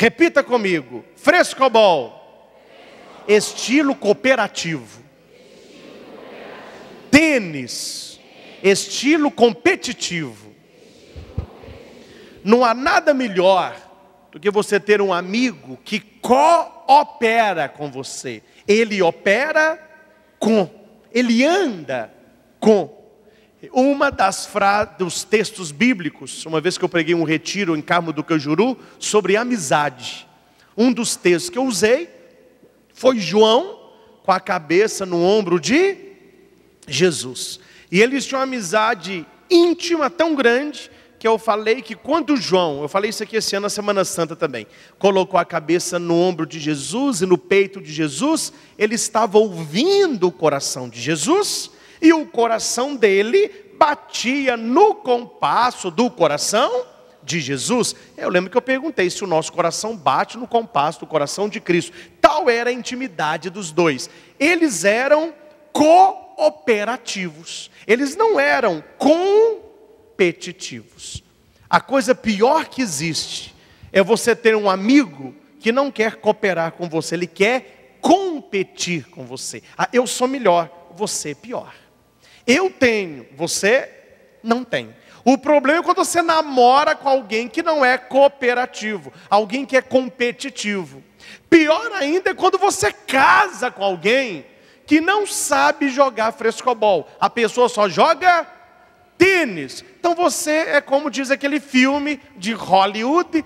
Repita comigo: frescobol, estilo cooperativo. Tênis, estilo competitivo. Não há nada melhor do que você ter um amigo que coopera com você. Ele opera com, ele anda com. Uma dos textos bíblicos, uma vez que eu preguei um retiro em Carmo do Cajuru, sobre amizade. Um dos textos que eu usei foi João com a cabeça no ombro de Jesus. E eles tinham uma amizade íntima tão grande, que eu falei que quando João, eu falei isso aqui esse ano na Semana Santa também, colocou a cabeça no ombro de Jesus e no peito de Jesus, ele estava ouvindo o coração de Jesus, e o coração dele batia no compasso do coração de Jesus. Eu lembro que eu perguntei se o nosso coração bate no compasso do coração de Cristo. Tal era a intimidade dos dois. Eles eram cooperativos. Eles não eram competitivos. A coisa pior que existe é você ter um amigo que não quer cooperar com você, ele quer competir com você. Eu sou melhor, você é pior. Eu tenho, você não tem. O problema é quando você namora com alguém que não é cooperativo, alguém que é competitivo. Pior ainda é quando você casa com alguém que não sabe jogar frescobol. A pessoa só joga tênis. Então você é como diz aquele filme de Hollywood,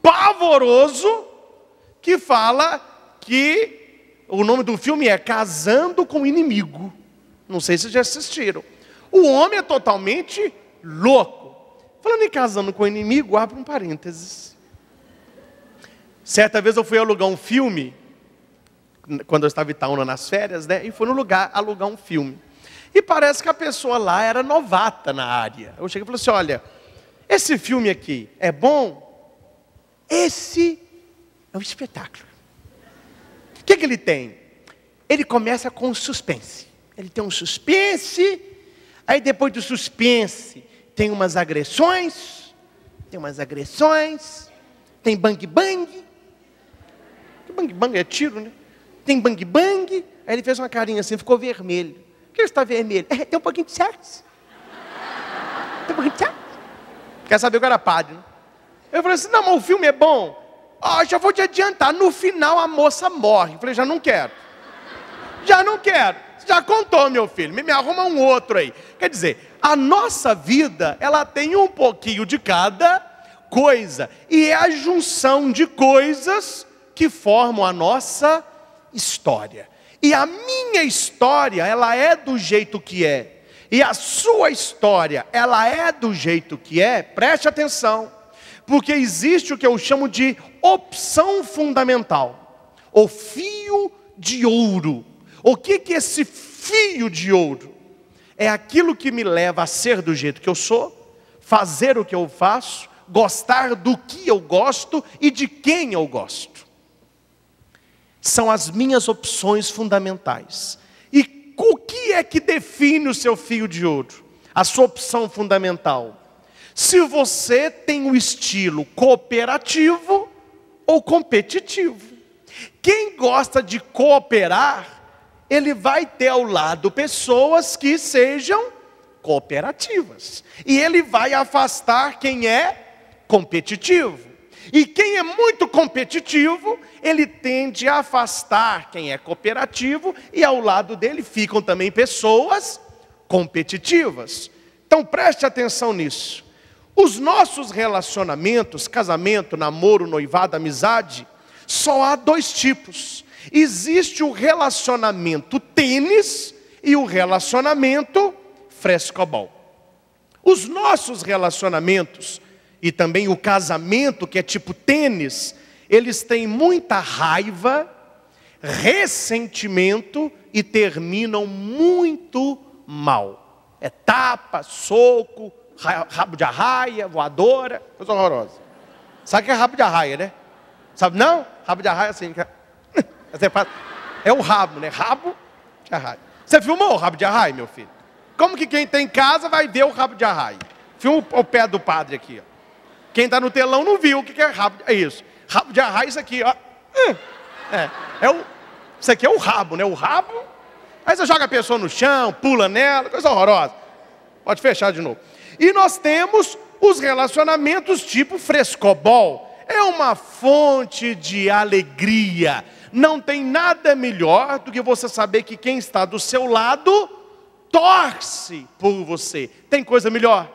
pavoroso, que fala que o nome do filme é Casando com o Inimigo. Não sei se vocês já assistiram. O homem é totalmente louco. Falando em casando com o inimigo, abre um parênteses. Certa vez eu fui alugar um filme, quando eu estava em Itaúna nas férias, né? E fui no lugar alugar um filme. E parece que a pessoa lá era novata na área. Eu cheguei e falei assim: olha, esse filme aqui é bom? Esse é um espetáculo. O que ele tem? Ele começa com suspense. Ele tem um suspense, aí depois do suspense tem umas agressões, tem bang bang. Bang bang é tiro, né? Tem bang bang. Aí ele fez uma carinha assim, ficou vermelho. Por que ele está vermelho? Tem um pouquinho de sexo. Tem um pouquinho de sexo. Quer saber o que era padre, né? Eu falei assim: não, mas o filme é bom. Já vou te adiantar, no final a moça morre. Eu falei: já não quero. Já contou, meu filho, me arruma um outro aí. Quer dizer, a nossa vida, ela tem um pouquinho de cada coisa. E é a junção de coisas que formam a nossa história. E a minha história, ela é do jeito que é. E a sua história, ela é do jeito que é. Preste atenção. Porque existe o que eu chamo de opção fundamental. O fio de ouro. O que é esse fio de ouro? É aquilo que me leva a ser do jeito que eu sou, fazer o que eu faço, gostar do que eu gosto e de quem eu gosto. São as minhas opções fundamentais. E o que é que define o seu fio de ouro? A sua opção fundamental. Se você tem um estilo cooperativo ou competitivo. Quem gosta de cooperar, ele vai ter ao lado pessoas que sejam cooperativas. E ele vai afastar quem é competitivo. E quem é muito competitivo, ele tende a afastar quem é cooperativo. E ao lado dele ficam também pessoas competitivas. Então preste atenção nisso. Os nossos relacionamentos, casamento, namoro, noivado, amizade, só há dois tipos. Existe o relacionamento tênis e o relacionamento frescobol. Os nossos relacionamentos e também o casamento, que é tipo tênis, eles têm muita raiva, ressentimento e terminam muito mal. É tapa, soco, rabo de arraia, voadora, coisa horrorosa. Sabe o que é rabo de arraia, né? Sabe não? Rabo de arraia assim... É o rabo, né? Rabo de arraia. Você filmou o rabo de arraia, meu filho? Como que quem tem em casa vai ver o rabo de arraia? Filma o pé do padre aqui, ó. Quem está no telão não viu o que é rabo. É isso. Rabo de arraia, isso aqui, ó. Isso aqui é o rabo, né? O rabo. Aí você joga a pessoa no chão, pula nela, coisa horrorosa. Pode fechar de novo. E nós temos os relacionamentos tipo frescobol. É uma fonte de alegria. Não tem nada melhor do que você saber que quem está do seu lado torce por você. Tem coisa melhor?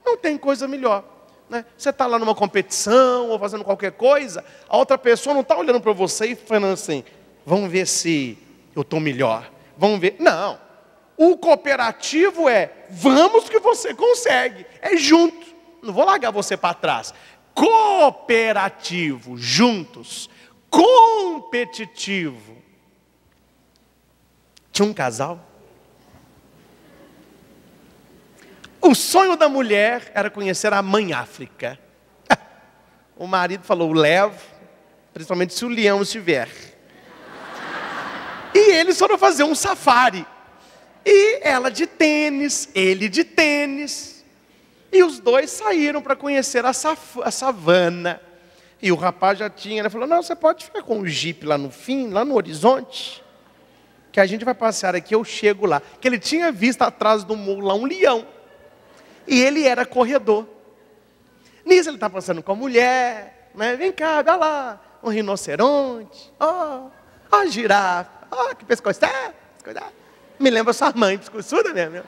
Não tem coisa melhor, né? Você está lá numa competição ou fazendo qualquer coisa, a outra pessoa não está olhando para você e falando assim, vamos ver se eu estou melhor. Vamos ver. Não. O cooperativo é, vamos que você consegue. É junto. Não vou largar você para trás. Cooperativo, juntos. Competitivo. Tinha um casal. O sonho da mulher era conhecer a mãe África. O marido falou, levo, principalmente se o leão estiver. E eles foram fazer um safari. E ela de tênis, ele de tênis. E os dois saíram para conhecer a savana. E o rapaz já tinha, ele falou, não, você pode ficar com o jipe lá no fim, lá no horizonte, que a gente vai passear aqui, eu chego lá. Que ele tinha visto atrás do morro lá um leão. E ele era corredor. Nisso ele está passando com a mulher, né? Vem cá, olha lá, um rinoceronte, a girafa, que pescoço, me lembra sua mãe, pescoçuda mesmo.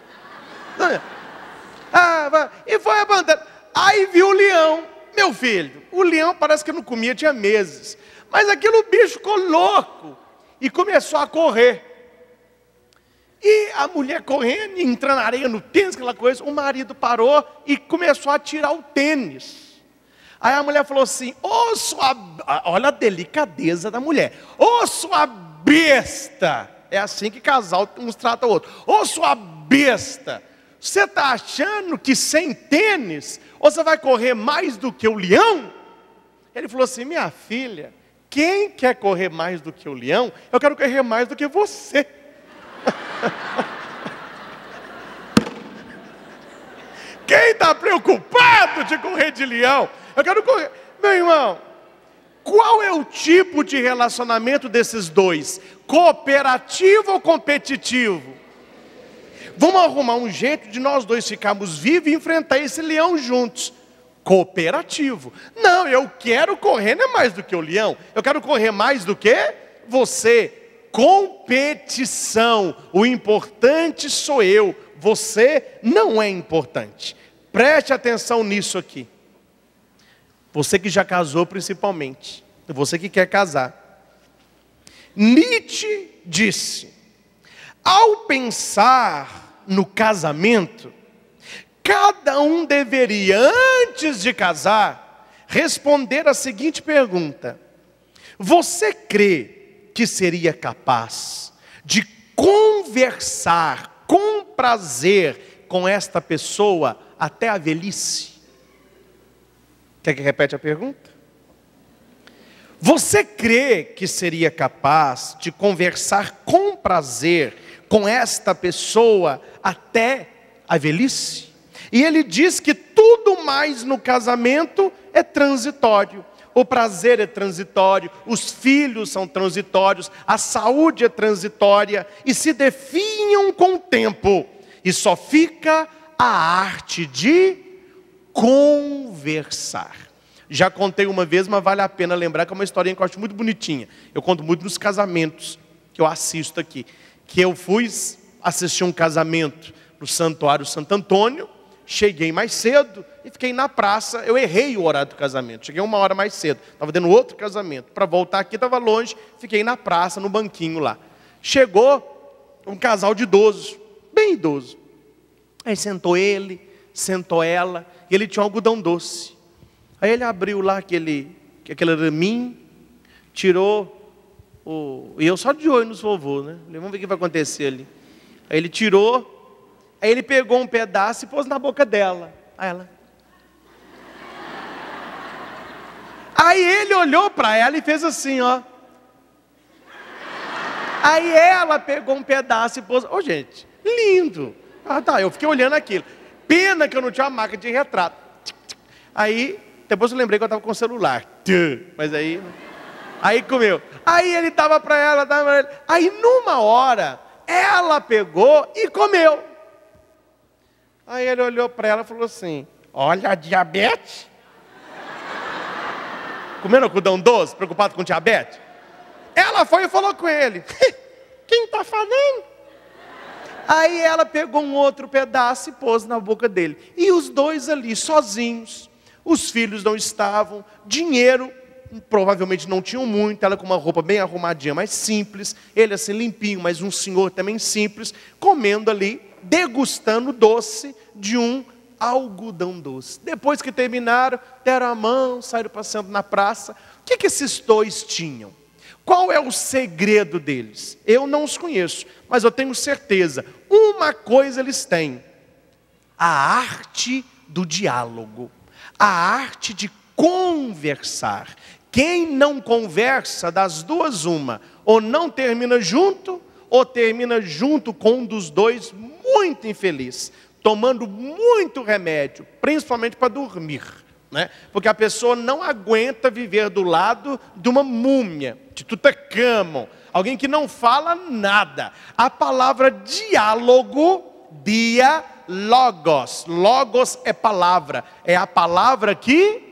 E foi a bandeira. Aí viu o leão, meu filho. O leão parece que não comia, tinha meses. Mas aquele bicho ficou louco e começou a correr. E a mulher correndo, entrando na areia, no tênis, aquela coisa. O marido parou e começou a tirar o tênis. Aí a mulher falou assim, olha a delicadeza da mulher. Sua besta. É assim que casal uns trata o outro. Sua besta. Você está achando que sem tênis, você vai correr mais do que o leão? Ele falou assim, minha filha, quem quer correr mais do que o leão? Eu quero correr mais do que você. Quem está preocupado de correr de leão? Eu quero correr. Meu irmão, qual é o tipo de relacionamento desses dois? Cooperativo ou competitivo? Vamos arrumar um jeito de nós dois ficarmos vivos e enfrentar esse leão juntos. Cooperativo. Não, eu quero correr, não é mais do que o leão. Eu quero correr mais do que você. Competição. O importante sou eu. Você não é importante. Preste atenção nisso aqui. Você que já casou principalmente. Você que quer casar. Nietzsche disse, ao pensar no casamento, cada um deveria, antes de casar, responder a seguinte pergunta: você crê que seria capaz de conversar com prazer com esta pessoa até a velhice? Quer que repete a pergunta? Você crê que seria capaz de conversar com prazer com esta pessoa até a velhice? E ele diz que tudo mais no casamento é transitório. O prazer é transitório, os filhos são transitórios, a saúde é transitória e se definham com o tempo. E só fica a arte de conversar. Já contei uma vez, mas vale a pena lembrar que é uma historinha que eu acho muito bonitinha. Eu conto muito nos casamentos que eu assisto aqui. Que eu fui assistir um casamento no Santuário Santo Antônio, cheguei mais cedo e fiquei na praça. Eu errei o horário do casamento, cheguei 1 hora mais cedo. Estava dando outro casamento. Para voltar aqui estava longe, fiquei na praça, no banquinho lá. Chegou um casal de idosos, bem idoso. Aí sentou ele, sentou ela, e ele tinha um algodão doce. Aí ele abriu lá aquele raminho, tirou e eu só de olho nos vovô, né? Vamos ver o que vai acontecer ali. Aí ele tirou, aí ele pegou um pedaço e pôs na boca dela. Aí ela. Aí ele olhou para ela e fez assim, ó. Aí ela pegou um pedaço e pôs. Gente, lindo. Eu fiquei olhando aquilo. Pena que eu não tinha uma máquina de retrato. Aí depois eu lembrei que eu estava com o celular. Mas aí comeu. Aí ele dava para ela, dava para ele. Aí numa hora, ela pegou e comeu. Aí ele olhou para ela e falou assim: olha a diabetes. Comendo algodão doce, preocupado com diabetes. Ela foi e falou com ele: quem está falando? Aí ela pegou um outro pedaço e pôs na boca dele. E os dois ali, sozinhos. Os filhos não estavam, dinheiro provavelmente não tinham muito, ela com uma roupa bem arrumadinha, mas simples, ele assim limpinho, mas um senhor também simples, comendo ali, degustando doce de um algodão doce. Depois que terminaram, deram a mão, saíram passeando na praça. O que esses dois tinham? Qual é o segredo deles? Eu não os conheço, mas eu tenho certeza. Uma coisa eles têm: a arte do diálogo, a arte de conversar. Quem não conversa, das duas uma, ou não termina junto, ou termina junto com um dos dois muito infeliz, tomando muito remédio, principalmente para dormir, né? Porque a pessoa não aguenta viver do lado de uma múmia, de Tutankhamon, alguém que não fala nada. A palavra diálogo, logos é palavra, é a palavra que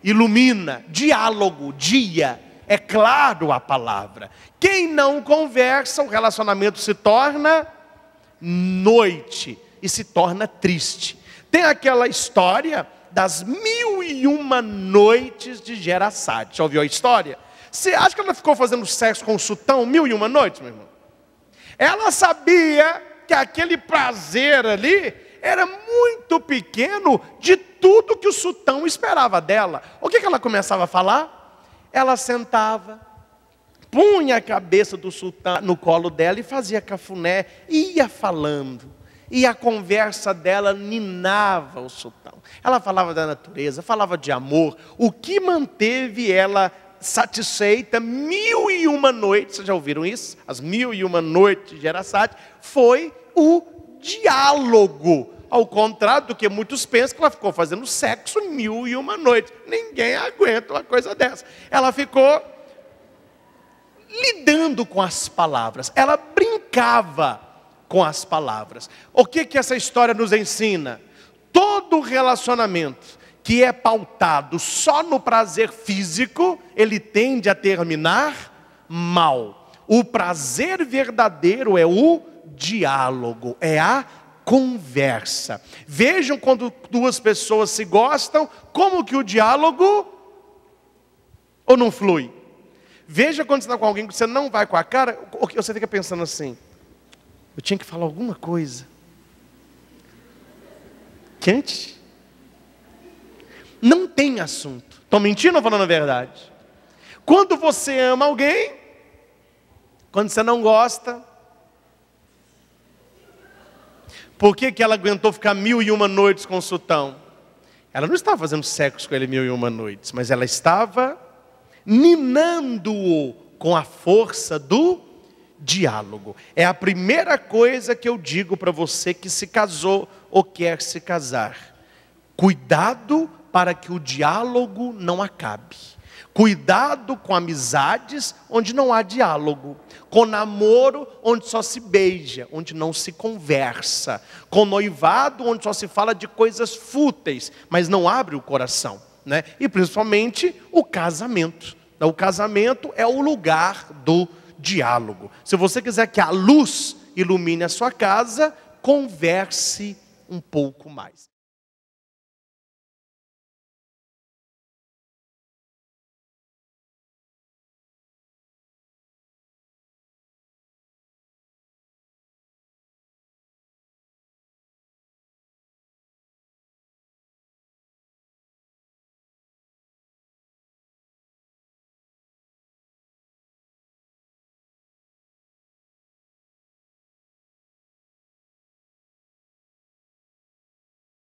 ilumina, diálogo, dia, é claro a palavra. Quem não conversa, o relacionamento se torna noite e se torna triste. Tem aquela história das 1001 noites de Geraçade. Já ouviu a história? Você acha que ela ficou fazendo sexo com o sultão 1001 noites, meu irmão? Ela sabia que aquele prazer ali era muito pequeno de tudo que o sultão esperava dela. O que ela começava a falar? Ela sentava, punha a cabeça do sultão no colo dela e fazia cafuné, ia falando. E a conversa dela ninava o sultão. Ela falava da natureza, falava de amor. O que manteve ela satisfeita 1001 noites, vocês já ouviram isso? As 1001 noites de Geraçade, foi o diálogo. Ao contrário do que muitos pensam, que ela ficou fazendo sexo 1001 noites. Ninguém aguenta uma coisa dessa. Ela ficou lidando com as palavras. Ela brincava com as palavras. O que essa história nos ensina? Todo relacionamento que é pautado só no prazer físico, ele tende a terminar mal. O prazer verdadeiro é o diálogo, é a conversa. Vejam quando duas pessoas se gostam, como que o diálogo ou não flui. Veja quando você está com alguém que você não vai com a cara, você fica pensando assim: eu tinha que falar alguma coisa que antes não tem assunto. Estou mentindo ou falando a verdade? Quando você ama alguém, quando você não gosta, por que ela aguentou ficar 1001 noites com o sultão? Ela não estava fazendo sexo com ele 1001 noites, mas ela estava ninando-o com a força do diálogo. É a primeira coisa que eu digo para você que se casou ou quer se casar. Cuidado para que o diálogo não acabe. Cuidado com amizades onde não há diálogo. Com namoro onde só se beija, onde não se conversa. Com noivado onde só se fala de coisas fúteis, mas não abre o coração, né? E principalmente o casamento. O casamento é o lugar do diálogo. Se você quiser que a luz ilumine a sua casa, converse um pouco mais.